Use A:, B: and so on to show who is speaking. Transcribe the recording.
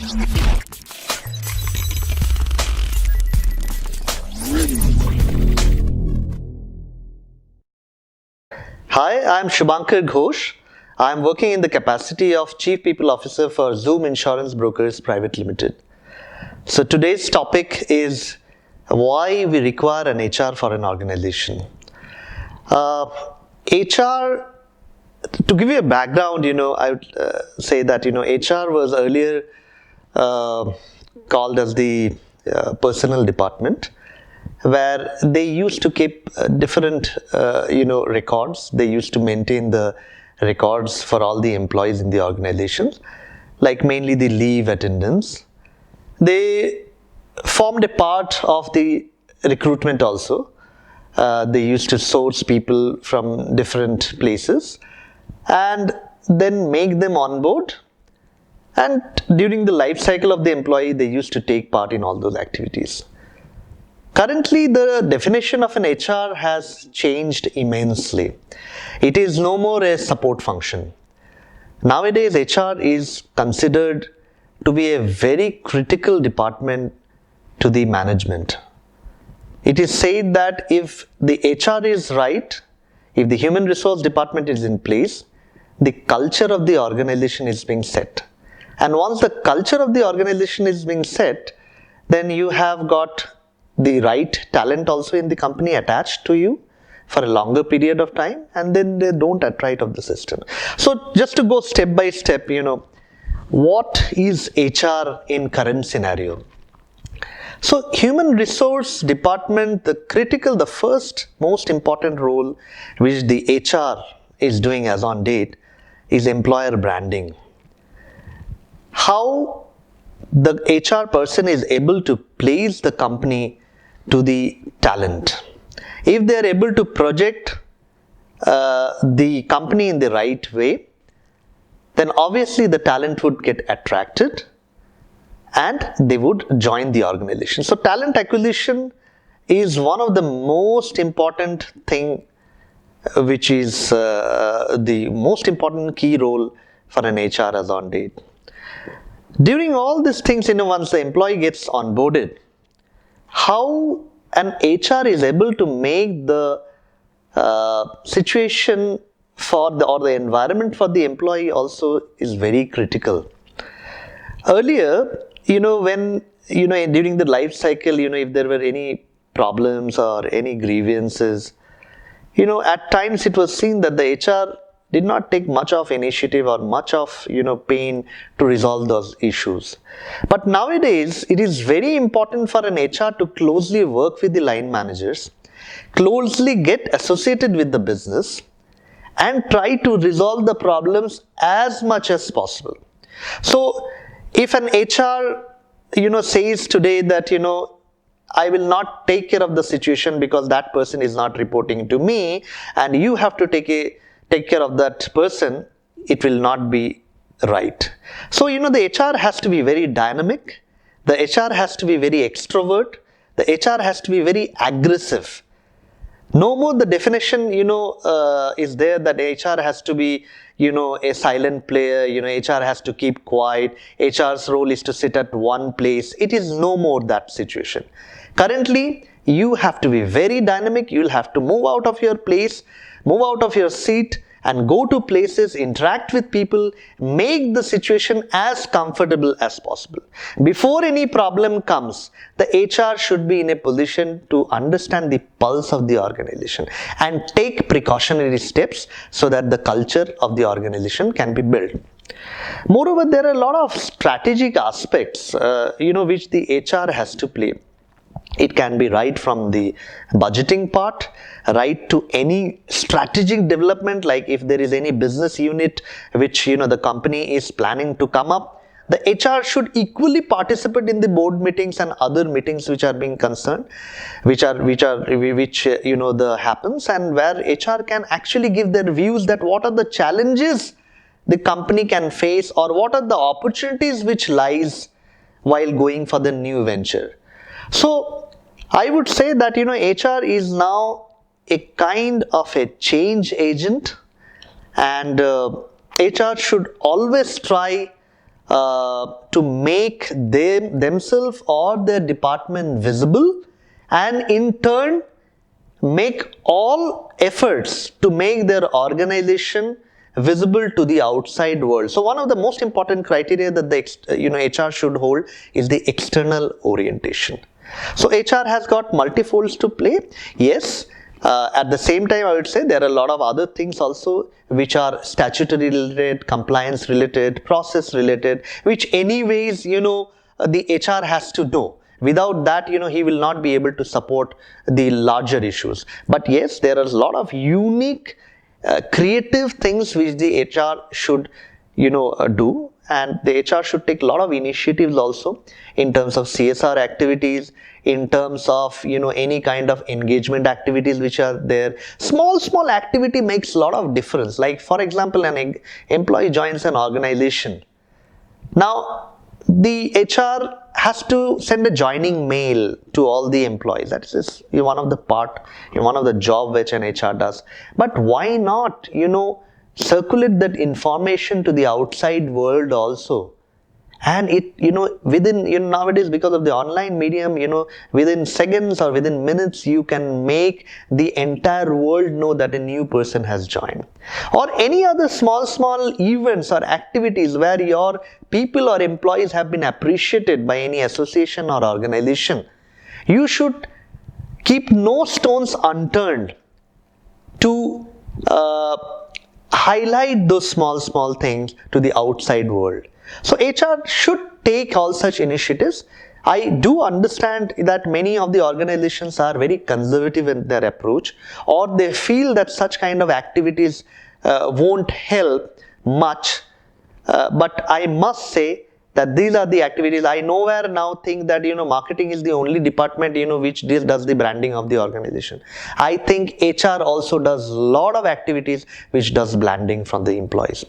A: Hi, I'm Subhankar Ghose. I'm working in the capacity of Chief People Officer for Zoom Insurance Brokers Private Limited. So today's topic is why we require an HR for an organization. HR, to give you a background, I would say that, HR was earlier called as the personnel department, where they used to keep different, records. They used to maintain the records for all the employees in the organization, like mainly the leave attendance. They formed a part of the recruitment also. They used to source people from different places and then make them on board. And during the life cycle of the employee, they used to take part in all those activities. Currently, the definition of an HR has changed immensely. It is no more a support function. Nowadays, HR is considered to be a very critical department to the management. It is said that if the HR is right, if the human resource department is in place, the culture of the organization is being set. And once the culture of the organization is being set, then you have got the right talent also in the company attached to you for a longer period of time, and then they don't attrite of the system. So just to go step by step, what is HR in current scenario? So human resource department, the first most important role which the HR is doing as on date is employer branding. How the HR person is able to place the company to the talent. If they are able to project the company in the right way, then obviously the talent would get attracted and they would join the organization. So talent acquisition is one of the most important thing, which is the most important key role for an HR as on date. During all these things, once the employee gets onboarded, how an HR is able to make the situation or the environment for the employee also is very critical. Earlier, when during the life cycle, if there were any problems or any grievances, at times it was seen that the HR did not take much of initiative or much of pain to resolve those issues. But nowadays it is very important for an HR to closely work with the line managers, closely get associated with the business and try to resolve the problems as much as possible. So if an HR says today that I will not take care of the situation because that person is not reporting to me and you have to take care of that person, it will not be right. So the HR has to be very dynamic, the HR has to be very extrovert, the HR has to be very aggressive. No more the definition is there that HR has to be a silent player, HR has to keep quiet, HR's role is to sit at one place. It is no more that situation. Currently, you have to be very dynamic, you'll have to move out of your place, move out of your seat and go to places, interact with people, make the situation as comfortable as possible. Before any problem comes, the HR should be in a position to understand the pulse of the organization and take precautionary steps so that the culture of the organization can be built. Moreover, there are a lot of strategic aspects, which the HR has to play. It can be right from the budgeting part, right to any strategic development, like if there is any business unit which the company is planning to come up, the HR should equally participate in the board meetings and other meetings which are being concerned, which happens, and where HR can actually give their views that what are the challenges the company can face or what are the opportunities which lies while going for the new venture. So I would say that HR is now a kind of a change agent, and HR should always try to make themselves or their department visible, and in turn make all efforts to make their organization visible to the outside world. So one of the most important criteria that the HR should hold is the external orientation. So HR has got multifolds to play. Yes, at the same time, I would say there are a lot of other things also which are statutory related, compliance related, process related, which anyways, the HR has to know. Without that, he will not be able to support the larger issues. But yes, there are a lot of unique, creative things which the HR should, do. And the HR should take a lot of initiatives also in terms of CSR activities, in terms of any kind of engagement activities which are there. Small activity makes a lot of difference. Like for example, an employee joins an organization. Now the HR has to send a joining mail to all the employees. That is one of the job which an HR does. But why not circulate that information to the outside world also? And it within nowadays, because of the online medium, within seconds or within minutes, you can make the entire world know that a new person has joined. Or any other small events or activities where your people or employees have been appreciated by any association or organization, you should keep no stones unturned to highlight those small things to the outside world. So HR should take all such initiatives. I do understand that many of the organizations are very conservative in their approach, or they feel that such kind of activities won't help much. But I must say that these are the activities. I nowhere now think that marketing is the only department which does the branding of the organization. I think HR also does a lot of activities which does branding from the employees.